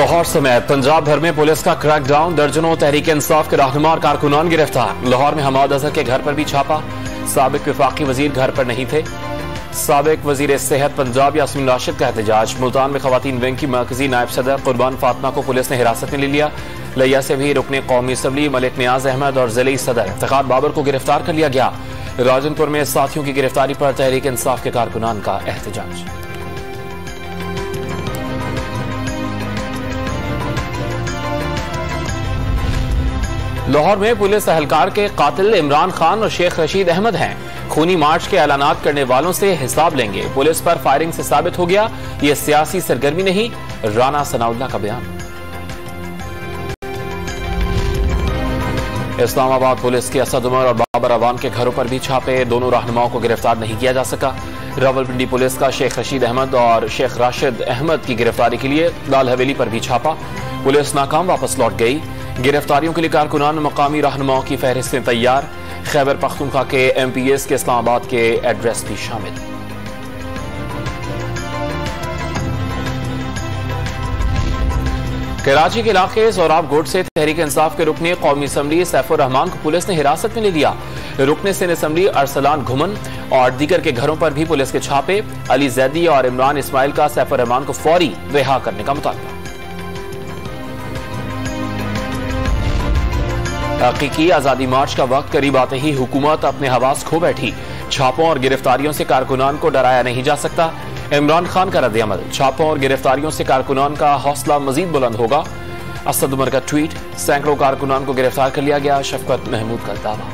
लाहौर समेत पंजाब भर में पुलिस का क्रैकडाउन, दर्जनों तहरीक इंसाफ के रहनुमा और कारकुनान गिरफ्तार। लाहौर में हमाद अजहर के घर पर भी छापा, साबिक वफाकी वजीर घर पर नहीं थे। साबिक वजीर सेहत पंजाब यास्मीन राशिद का एहतजाज। मुल्तान में खवातीन विंग की मरकजी नायब सदर कुर्बान फातिमा को पुलिस ने हिरासत में ले लिया। लिया से भी रुकने कौमी असम्बली मलिक नियाज अहमद और जिले सदर इफ्तिखार बाबर को गिरफ्तार कर लिया गया। राजनपुर में साथियों की गिरफ्तारी पर तहरीक इंसाफ के कारकुनान का एहतजाज। लाहौर में पुलिस अहलकार के कातिल इमरान खान और शेख रशीद अहमद हैं। खूनी मार्च के ऐलानात करने वालों से हिसाब लेंगे। पुलिस पर फायरिंग से साबित हो गया ये सियासी सरगर्मी नहीं, राना सनाउल्लाह का बयान। इस्लामाबाद पुलिस के असद उमर और बाबर अवान के घरों पर भी छापे, दोनों रहनुमाओं को गिरफ्तार नहीं किया जा सका। रावलपिंडी पुलिस का शेख रशीद अहमद और शेख राशिद अहमद की गिरफ्तारी के लिए लाल हवेली पर भी छापा, पुलिस नाकाम वापस लौट गई। गिरफ्तारियों के लिए कारकुनान मकामी रहनुमाओं की फहरिस्तें तैयार। खैबर पख्तूनख्वा के MPS के इस्लामाबाद के एड्रेस भी शामिल। कराची के इलाके सोराब गोट से तहरीक इंसाफ के रुकने कौमी असम्बली सैफुर रहमान को पुलिस ने हिरासत में ले लिया। रुकने सिंध असम्बली अरसलान घुमन और दीगर के घरों पर भी पुलिस के छापे। अली जैदी और इमरान इस्माइल का सैफुर रहमान को फौरी रिहा करने का मुतालबा। हकीकी आजादी मार्च का वक्त करीब आते ही हुकूमत अपने हवास खो बैठी। छापों और गिरफ्तारियों से कारकुनान को डराया नहीं जा सकता। इमरान खान का रद्द-ए-अमल। छापों और गिरफ्तारियों से कारकुनान का हौसला मजीद बुलंद होगा। असद उमर का ट्वीट। सैकड़ों कारकुनान को गिरफ्तार कर लिया गया। शफकत महमूद का दावा।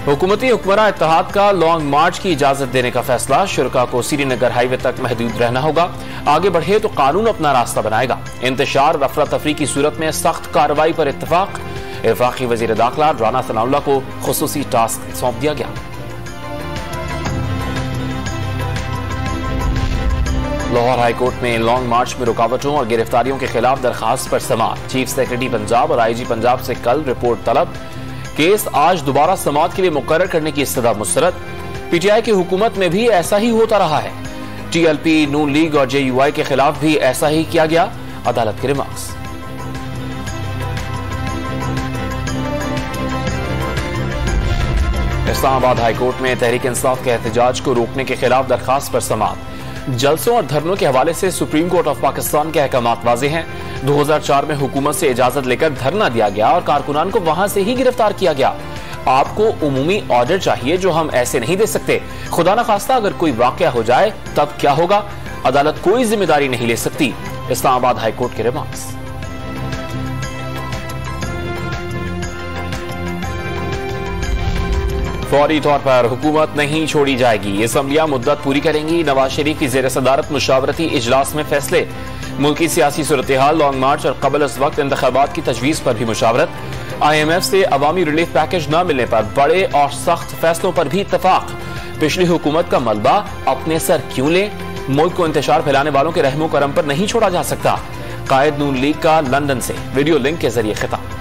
हुकूमती हुक्मरान इत्तेहाद का लॉन्ग मार्च की इजाजत देने का फैसला। शुरका को श्रीनगर हाईवे तक महदूद रहना होगा। आगे बढ़े तो कानून अपना रास्ता बनाएगा। इंतशार अफरा तफरी की सूरत में सख्त कार्रवाई पर इत्तेफाक। वफाकी वजीर दाखिला राना सनाउल्लाह को खुसूसी टास्क सौंप दिया गया। लाहौर हाईकोर्ट में लॉन्ग मार्च में रुकावटों और गिरफ्तारियों के खिलाफ दरखास्त पर समाअत। चीफ सेक्रेटरी पंजाब और IG पंजाब से कल रिपोर्ट तलब। केस आज दोबारा समाअत के लिए मुकर्रर करने की इस्तदा मुस्तरद। PTI की हुकूमत में भी ऐसा ही होता रहा है। TLP, नून लीग और JUI के खिलाफ भी ऐसा ही किया गया। अदालत के रिमार्क्स। इस्लामाबाद हाईकोर्ट में तहरीक इंसाफ के एहतजाज को रोकने के खिलाफ दरखास्त पर समाअत। जलसों और धरनों के हवाले से सुप्रीम कोर्ट ऑफ पाकिस्तान के अहकामात वाज़ेह हैं। 2004 में हुकूमत से इजाजत लेकर धरना दिया गया और कारकुनान को वहां से ही गिरफ्तार किया गया। आपको उमूमी ऑर्डर चाहिए जो हम ऐसे नहीं दे सकते। खुदा न खास्ता अगर कोई वाकया हो जाए तब क्या होगा? अदालत कोई जिम्मेदारी नहीं ले सकती। इस्लामाबाद हाईकोर्ट के रिमार्क्स। फौरी तौर पर हुकूमत नहीं छोड़ी जाएगी। असम्बलियां मुद्दत पूरी करेंगी। नवाज शरीफ की ज़ेर सदारत मुशावरती इजलास में फैसले। मुल्की सियासी सूरत हाल, लॉन्ग मार्च और कबल इस वक्त इंतखाबात की तजवीज़ पर भी मुशावरत। IMF से अवामी रिलीफ पैकेज न मिलने पर बड़े और सख्त फैसलों पर भी इत्तफाक। पिछली हुकूमत का मलबा अपने सर क्यों ले? मुल्क को इंतशार फैलाने वालों के रहमो करम पर नहीं छोड़ा जा सकता। कायद नून लीग का लंदन से वीडियो लिंक के जरिए खिताब।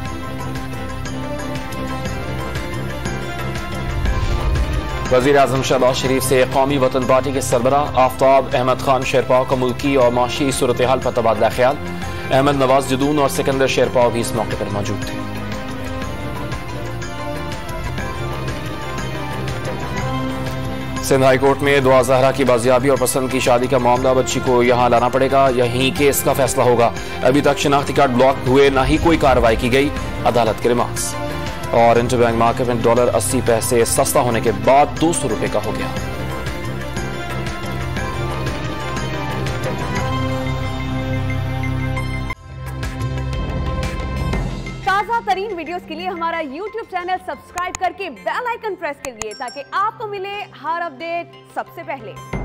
वज़ीर आज़म शहबाज शरीफ से कौमी वतन पार्टी के सरबराह आफ्ताब अहमद खान शेरपाव का मुल्की और माशी सूरत हाल पर तबादला ख्याल। अहमद नवाज जदून और सिकंदर शेरपाव भी इस मौके पर मौजूद थे। सिंध हाई कोर्ट में दुआ ज़हरा की बाजियाबी और पसंद की शादी का मामला। बच्ची को यहां लाना पड़ेगा, यहीं केस का फैसला होगा। अभी तक शिनाख्ती कार्ड ब्लॉक हुए, ना ही कोई कार्रवाई की गई। अदालत के रिमार्क्स। और इंटरबैंक मार्केट में डॉलर 80 पैसे सस्ता होने के बाद 200 रुपए का हो गया। ताजा तरीन वीडियोस के लिए हमारा YouTube चैनल सब्सक्राइब करके बेल आइकन प्रेस करिए ताकि आपको मिले हर अपडेट सबसे पहले।